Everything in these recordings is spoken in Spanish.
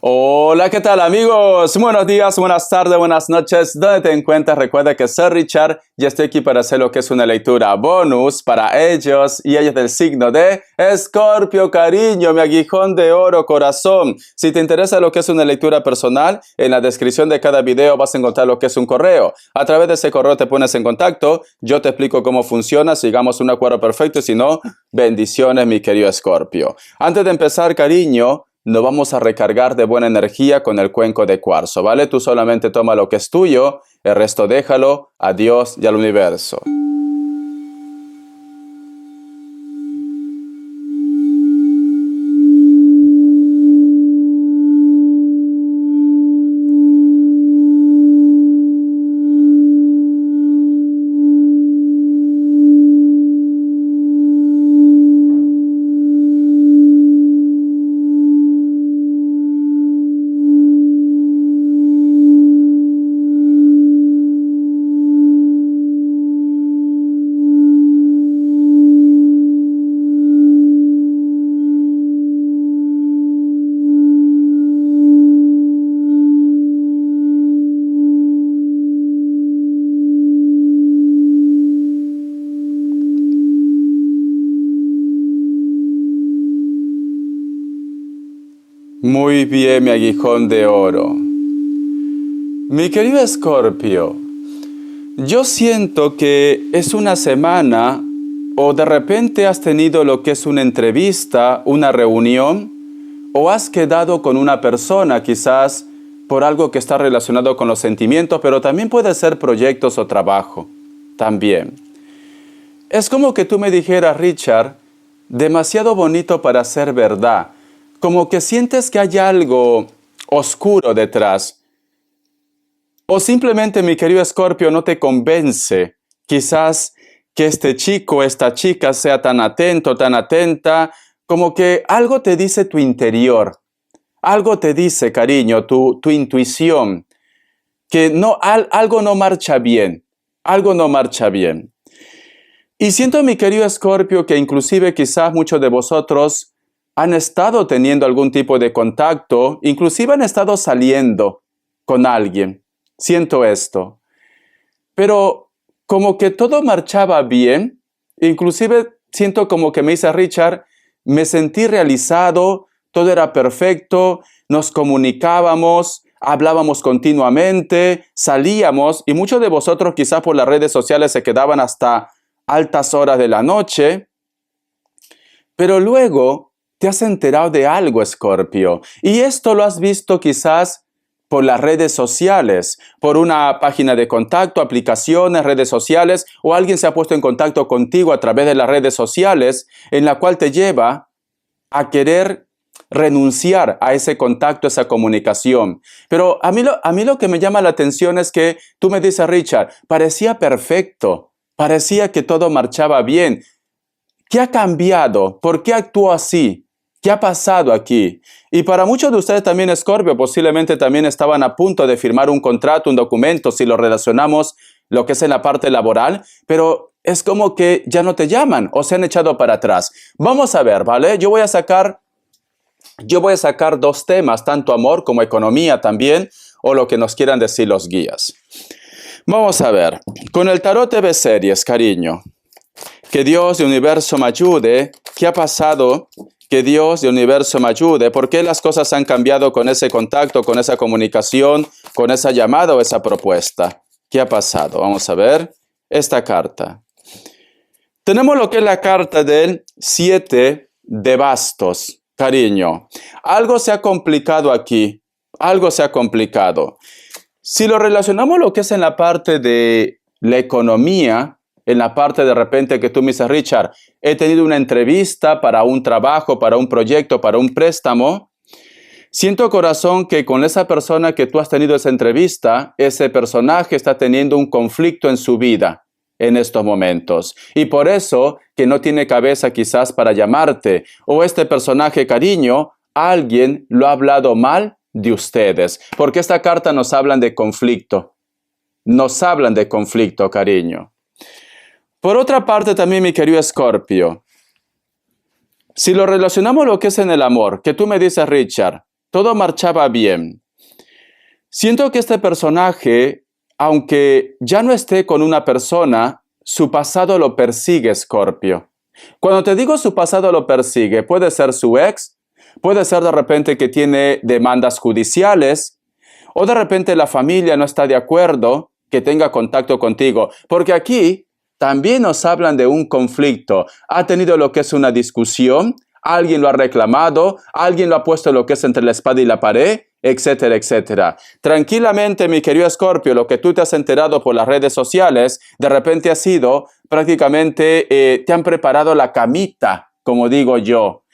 Hola, ¿qué tal amigos? Buenos días, buenas tardes, buenas noches. ¿Dónde te encuentras? Recuerda que soy Richard y estoy aquí para hacer lo que es una lectura bonus para ellos y ellas del signo de Escorpio, cariño, mi aguijón de oro, corazón. Si te interesa lo que es una lectura personal, en la descripción de cada video vas a encontrar lo que es un correo. A través de ese correo te pones en contacto, yo te explico cómo funciona, sigamos un acuerdo perfecto y si no, bendiciones, mi querido Escorpio. Antes de empezar, cariño, nos vamos a recargar de buena energía con el cuenco de cuarzo, ¿vale? Tú solamente toma lo que es tuyo, el resto déjalo a Dios y al universo. Muy bien, mi aguijón de oro. Mi querido Escorpio, yo siento que es una semana o de repente has tenido lo que es una entrevista, una reunión, o has quedado con una persona quizás por algo que está relacionado con los sentimientos, pero también puede ser proyectos o trabajo, también. Es como que tú me dijeras, Richard, demasiado bonito para ser verdad, como que sientes que hay algo oscuro detrás. O simplemente, mi querido Escorpio, no te convence quizás que este chico, esta chica sea tan atento, tan atenta, como que algo te dice tu interior, algo te dice, cariño, tu intuición, que no, algo no marcha bien, algo no marcha bien. Y siento, mi querido Escorpio, que inclusive quizás muchos de vosotros han estado teniendo algún tipo de contacto, inclusive han estado saliendo con alguien. Siento esto. Pero como que todo marchaba bien, inclusive siento como que me dice Richard, me sentí realizado, todo era perfecto, nos comunicábamos, hablábamos continuamente, salíamos y muchos de vosotros quizás por las redes sociales se quedaban hasta altas horas de la noche, pero luego te has enterado de algo, Escorpio, y esto lo has visto quizás por las redes sociales, por una página de contacto, aplicaciones, redes sociales, o alguien se ha puesto en contacto contigo a través de las redes sociales, en la cual te lleva a querer renunciar a ese contacto, a esa comunicación. Pero a mí lo que me llama la atención es que tú me dices, Richard, parecía perfecto, parecía que todo marchaba bien. ¿Qué ha cambiado? ¿Por qué actuó así? ¿Qué ha pasado aquí? Y para muchos de ustedes también, Escorpio, posiblemente también estaban a punto de firmar un contrato, un documento, si lo relacionamos lo que es en la parte laboral, pero es como que ya no te llaman o se han echado para atrás. Vamos a ver, ¿vale? Yo voy a sacar dos temas, tanto amor como economía también, o lo que nos quieran decir los guías. Vamos a ver, con el tarot TV Series, cariño. Que Dios y el universo me ayude. ¿Qué ha pasado? Que Dios y el universo me ayude. ¿Por qué las cosas han cambiado con ese contacto, con esa comunicación, con esa llamada o esa propuesta? ¿Qué ha pasado? Vamos a ver esta carta. Tenemos lo que es la carta del 7 de bastos, cariño. Algo se ha complicado aquí. Algo se ha complicado. Si lo relacionamos lo que es en la parte de la economía, en la parte de repente que tú me dices, Richard, he tenido una entrevista para un trabajo, para un proyecto, para un préstamo. Siento, corazón, que con esa persona que tú has tenido esa entrevista, ese personaje está teniendo un conflicto en su vida en estos momentos. Y por eso que no tiene cabeza quizás para llamarte. O este personaje, cariño, alguien lo ha hablado mal de ustedes. Porque esta carta nos habla de conflicto. Nos hablan de conflicto, cariño. Por otra parte también, mi querido Escorpio, si lo relacionamos lo que es en el amor, que tú me dices, Richard, todo marchaba bien. Siento que este personaje, aunque ya no esté con una persona, su pasado lo persigue, Escorpio. Cuando te digo su pasado lo persigue, puede ser su ex, puede ser de repente que tiene demandas judiciales, o de repente la familia no está de acuerdo que tenga contacto contigo. Porque aquí también nos hablan de un conflicto. Ha tenido lo que es una discusión, alguien lo ha reclamado, alguien lo ha puesto lo que es entre la espada y la pared, etcétera, etcétera. Tranquilamente, mi querido Escorpio, lo que tú te has enterado por las redes sociales, de repente ha sido prácticamente, te han preparado la camita, como digo yo.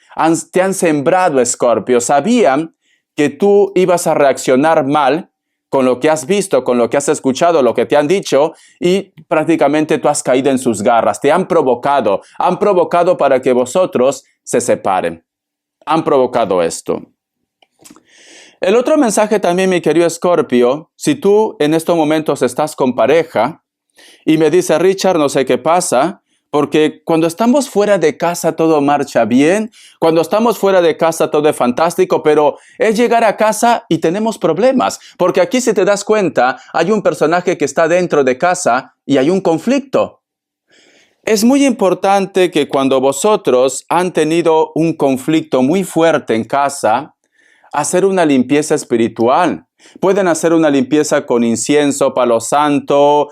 Te han sembrado, Escorpio. Sabían que tú ibas a reaccionar mal con lo que has visto, con lo que has escuchado, lo que te han dicho, y prácticamente tú has caído en sus garras. Te han provocado para que vosotros se separen. Han provocado esto. El otro mensaje también, mi querido Escorpio, si tú en estos momentos estás con pareja y me dice, Richard, no sé qué pasa, porque cuando estamos fuera de casa todo marcha bien, cuando estamos fuera de casa todo es fantástico, pero es llegar a casa y tenemos problemas, porque aquí si te das cuenta hay un personaje que está dentro de casa y hay un conflicto. Es muy importante que cuando vosotros han tenido un conflicto muy fuerte en casa, hacer una limpieza espiritual. Pueden hacer una limpieza con incienso, palo santo,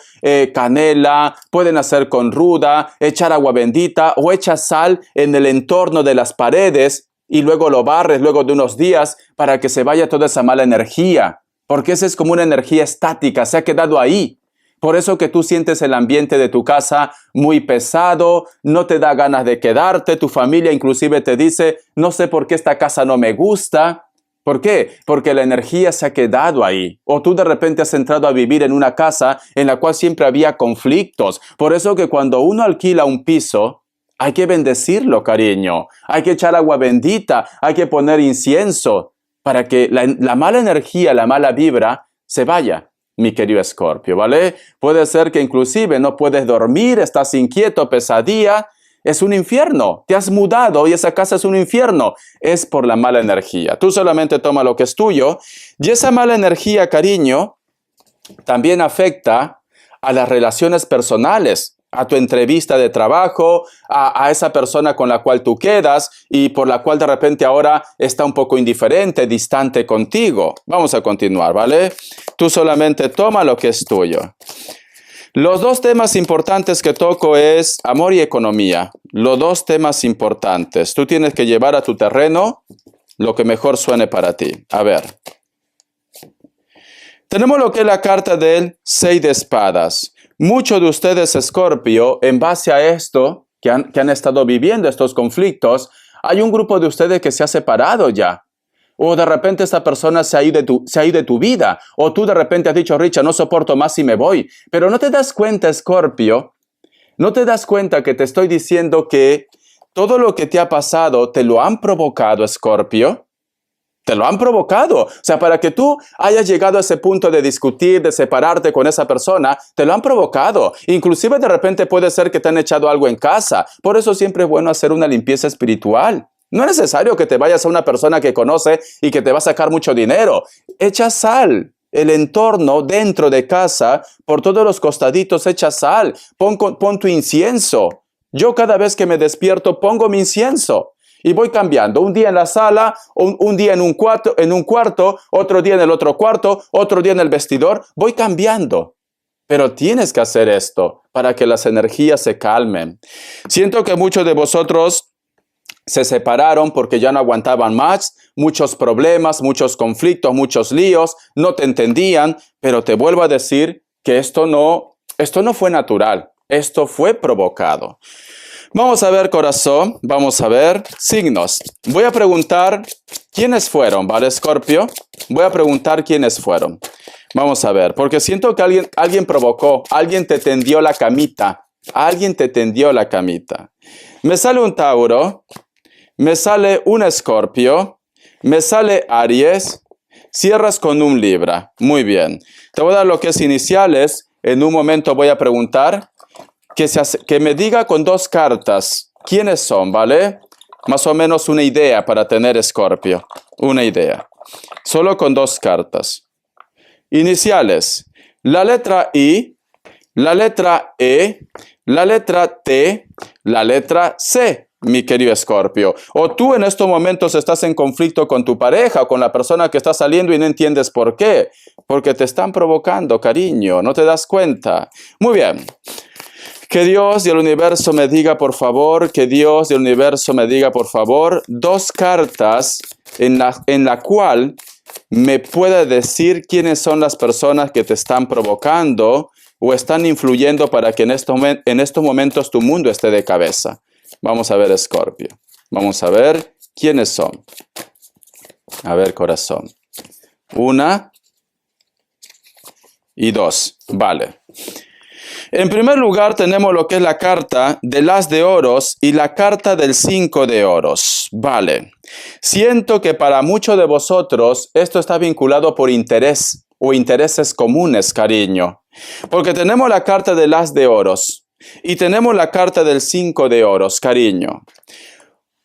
canela, pueden hacer con ruda, echar agua bendita o echar sal en el entorno de las paredes y luego lo barres luego de unos días para que se vaya toda esa mala energía. Porque esa es como una energía estática, se ha quedado ahí. Por eso que tú sientes el ambiente de tu casa muy pesado, no te da ganas de quedarte, tu familia inclusive te dice, no sé por qué esta casa no me gusta. ¿Por qué? Porque la energía se ha quedado ahí. O tú de repente has entrado a vivir en una casa en la cual siempre había conflictos. Por eso que cuando uno alquila un piso, hay que bendecirlo, cariño. Hay que echar agua bendita, hay que poner incienso para que la mala energía, la mala vibra se vaya, mi querido Escorpio, ¿vale? Puede ser que inclusive no puedes dormir, estás inquieto, pesadilla. Es un infierno, te has mudado y esa casa es un infierno. Es por la mala energía. Tú solamente toma lo que es tuyo. Y esa mala energía, cariño, también afecta a las relaciones personales, a tu entrevista de trabajo, a esa persona con la cual tú quedas y por la cual de repente ahora está un poco indiferente, distante contigo. Vamos a continuar, ¿vale? Tú solamente toma lo que es tuyo. Los dos temas importantes que toco es amor y economía. Los dos temas importantes. Tú tienes que llevar a tu terreno lo que mejor suene para ti. A ver. Tenemos lo que es la carta del 6 de espadas. Muchos de ustedes, Escorpio, en base a esto, que han estado viviendo estos conflictos, hay un grupo de ustedes que se ha separado ya. O de repente esta persona se ha ido de tu vida. O tú de repente has dicho, Richard, no soporto más y me voy. Pero no te das cuenta, Escorpio, no te das cuenta que te estoy diciendo que todo lo que te ha pasado te lo han provocado, Escorpio. Te lo han provocado. O sea, para que tú hayas llegado a ese punto de discutir, de separarte con esa persona, te lo han provocado. Inclusive de repente puede ser que te han echado algo en casa. Por eso siempre es bueno hacer una limpieza espiritual. No es necesario que te vayas a una persona que conoce y que te va a sacar mucho dinero. Echa sal. El entorno dentro de casa, por todos los costaditos, echa sal. Pon tu incienso. Yo cada vez que me despierto pongo mi incienso. Y voy cambiando. Un día en la sala, un día en un cuarto, otro día en el otro cuarto, otro día en el vestidor. Voy cambiando. Pero tienes que hacer esto para que las energías se calmen. Siento que muchos de vosotros se separaron porque ya no aguantaban más, muchos problemas, muchos conflictos, muchos líos, no te entendían, pero te vuelvo a decir que esto no fue natural, esto fue provocado. Vamos a ver, corazón, vamos a ver signos. Voy a preguntar quiénes fueron, ¿vale, Escorpio? Voy a preguntar quiénes fueron. Vamos a ver, porque siento que alguien provocó, alguien te tendió la camita, alguien te tendió la camita. Me sale un Tauro. Me sale un Escorpio, me sale Aries, cierras con un Libra. Muy bien. Te voy a dar lo que es iniciales. En un momento voy a preguntar que me diga con dos cartas quiénes son, ¿vale? Más o menos una idea para tener Escorpio. Una idea. Solo con 2 cartas. Iniciales. La letra I, la letra E, la letra T, la letra C. Mi querido Escorpio, o tú en estos momentos estás en conflicto con tu pareja o con la persona que está saliendo y no entiendes por qué, porque te están provocando, cariño, no te das cuenta. Muy bien, que Dios y el universo me diga por favor, que Dios y el universo me diga por favor, 2 cartas en la cual me pueda decir quiénes son las personas que te están provocando o están influyendo para que en estos momentos tu mundo esté de cabeza. Vamos a ver, Escorpio. Vamos a ver quiénes son. A ver, corazón. 1 y 2. Vale. En primer lugar tenemos lo que es la carta del As de Oros y la carta del 5 de Oros. Vale. Siento que para muchos de vosotros esto está vinculado por interés o intereses comunes, cariño. Porque tenemos la carta del As de Oros. Y tenemos la carta del 5 de Oros, cariño.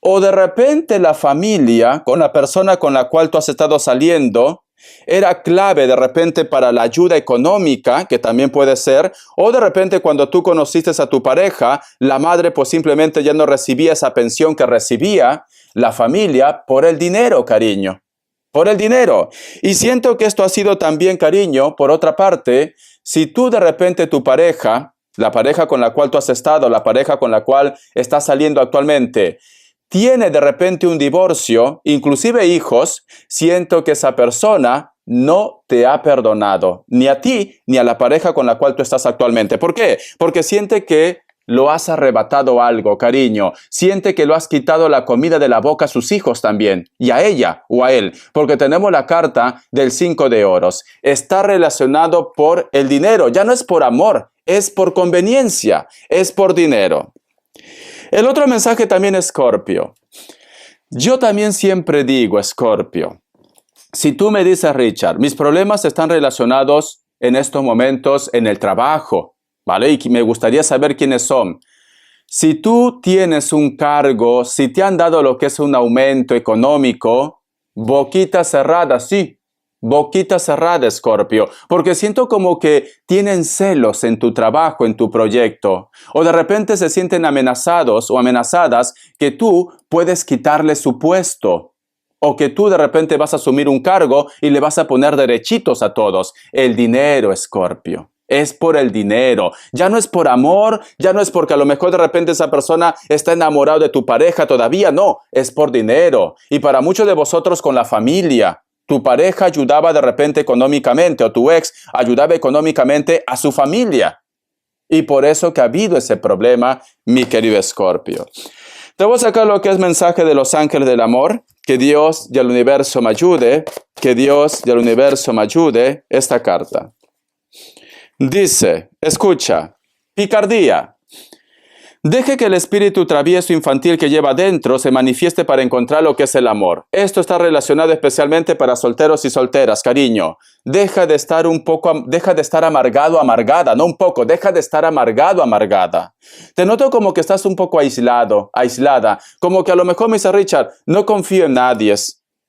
O de repente la familia, con la persona con la cual tú has estado saliendo, era clave de repente para la ayuda económica, que también puede ser, o de repente cuando tú conociste a tu pareja, la madre pues simplemente ya no recibía esa pensión que recibía la familia por el dinero, cariño. Por el dinero. Y siento que esto ha sido también, cariño, por otra parte, si tú de repente tu pareja, la pareja con la cual tú has estado, la pareja con la cual estás saliendo actualmente, tiene de repente un divorcio, inclusive hijos, siento que esa persona no te ha perdonado, ni a ti, ni a la pareja con la cual tú estás actualmente. ¿Por qué? Porque siente que lo has arrebatado algo, cariño. Siente que lo has quitado la comida de la boca a sus hijos también, y a ella o a él, porque tenemos la carta del 5 de Oros. Está relacionado por el dinero, ya no es por amor, es por conveniencia, es por dinero. El otro mensaje también, Escorpio. Yo también siempre digo, Escorpio, si tú me dices, Richard, mis problemas están relacionados en estos momentos en el trabajo, ¿vale? Y me gustaría saber quiénes son. Si tú tienes un cargo, si te han dado lo que es un aumento económico, boquita cerrada, sí. Boquita cerrada, Escorpio, porque siento como que tienen celos en tu trabajo, en tu proyecto, o de repente se sienten amenazados o amenazadas que tú puedes quitarle su puesto, o que tú de repente vas a asumir un cargo y le vas a poner derechitos a todos. El dinero, Escorpio. Es por el dinero, ya no es por amor, ya no es porque a lo mejor de repente esa persona está enamorada de tu pareja todavía, no, es por dinero. Y para muchos de vosotros con la familia, tu pareja ayudaba de repente económicamente o tu ex ayudaba económicamente a su familia. Y por eso que ha habido ese problema, mi querido Escorpio. Te voy a sacar lo que es mensaje de los ángeles del amor. Que Dios y el universo me ayude. Que Dios y el universo me ayude esta carta. Dice, escucha, picardía. Deje que el espíritu travieso infantil que lleva dentro se manifieste para encontrar lo que es el amor. Esto está relacionado especialmente para solteros y solteras, cariño. Deja de estar amargado, amargada, no un poco, deja de estar amargado, amargada. Te noto como que estás un poco aislado, aislada, como que a lo mejor me dice Richard, no confío en nadie.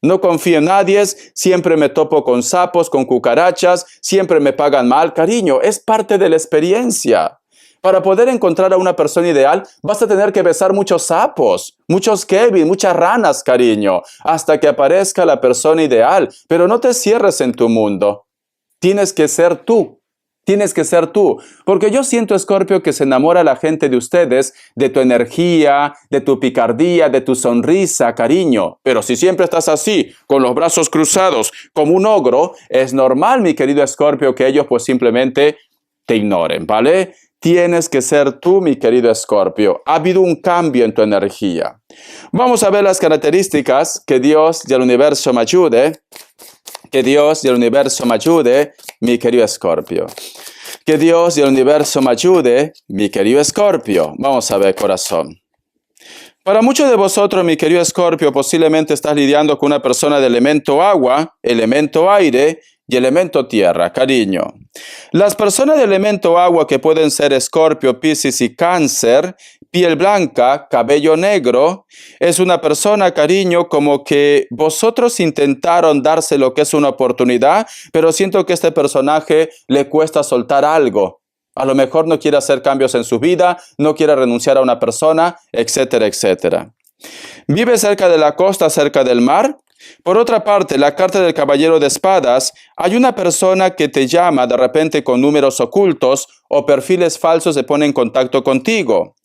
No confío en nadie, siempre me topo con sapos, con cucarachas, siempre me pagan mal, cariño, es parte de la experiencia. Para poder encontrar a una persona ideal, vas a tener que besar muchos sapos, muchos Kevin, muchas ranas, cariño, hasta que aparezca la persona ideal. Pero no te cierres en tu mundo. Tienes que ser tú. Tienes que ser tú. Porque yo siento, Escorpio, que se enamora la gente de ustedes, de tu energía, de tu picardía, de tu sonrisa, cariño. Pero si siempre estás así, con los brazos cruzados, como un ogro, es normal, mi querido Escorpio, que ellos pues simplemente te ignoren, ¿vale? Tienes que ser tú, mi querido Escorpio. Ha habido un cambio en tu energía. Vamos a ver las características. Que Dios y el universo me ayude. Que Dios y el universo me ayude, mi querido Escorpio. Que Dios y el universo me ayude, mi querido Escorpio. Vamos a ver, corazón. Para muchos de vosotros, mi querido Escorpio, posiblemente estás lidiando con una persona de elemento agua, elemento aire y elemento tierra, cariño. Las personas de elemento agua que pueden ser Escorpio, Piscis y Cáncer, piel blanca, cabello negro, es una persona, cariño, como que vosotros intentaron darse lo que es una oportunidad, pero siento que a este personaje le cuesta soltar algo. A lo mejor no quiere hacer cambios en su vida, no quiere renunciar a una persona, etcétera, etcétera. Vive cerca de la costa, cerca del mar. Por otra parte, la carta del caballero de espadas, hay una persona que te llama de repente con números ocultos o perfiles falsos se pone en contacto contigo.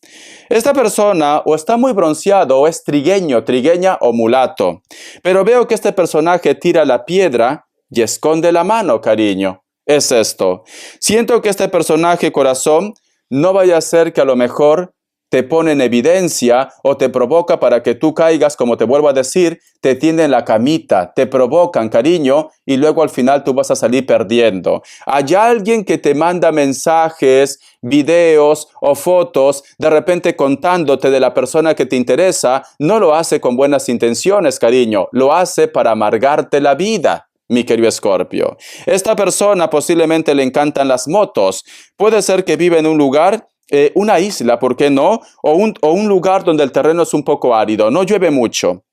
Esta persona o está muy bronceado o es trigueño, trigueña o mulato. Pero veo que este personaje tira la piedra y esconde la mano, cariño. Es esto. Siento que este personaje, corazón, no vaya a ser que a lo mejor te pone en evidencia o te provoca para que tú caigas, como te vuelvo a decir, te tienden la camita, te provocan, cariño, y luego al final tú vas a salir perdiendo. Hay alguien que te manda mensajes, videos o fotos, de repente contándote de la persona que te interesa, no lo hace con buenas intenciones, cariño, lo hace para amargarte la vida. Mi querido Escorpio, esta persona posiblemente le encantan las motos, puede ser que vive en un lugar, una isla, ¿por qué no? O un lugar donde el terreno es un poco árido, no llueve mucho.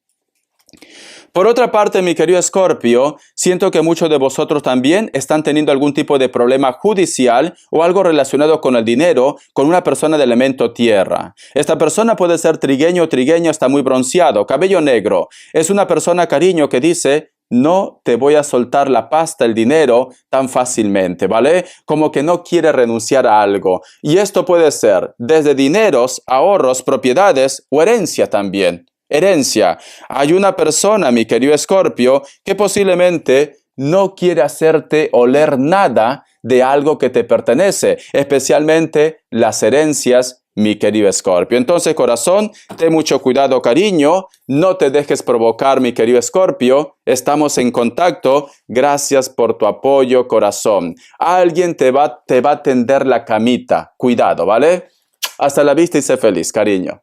Por otra parte, mi querido Escorpio, siento que muchos de vosotros también están teniendo algún tipo de problema judicial o algo relacionado con el dinero con una persona de elemento tierra. Esta persona puede ser trigueño o trigueña, está muy bronceado, cabello negro. Es una persona, cariño, que dice: no te voy a soltar la pasta, el dinero, tan fácilmente, ¿vale? Como que no quiere renunciar a algo. Y esto puede ser desde dineros, ahorros, propiedades o herencia también. Herencia. Hay una persona, mi querido Escorpio, que posiblemente no quiere hacerte oler nada de algo que te pertenece, especialmente las herencias, mi querido Escorpio. Entonces, corazón, ten mucho cuidado, cariño. No te dejes provocar, mi querido Escorpio. Estamos en contacto. Gracias por tu apoyo, corazón. Alguien te va a tender la camita. Cuidado, ¿vale? Hasta la vista y sé feliz, cariño.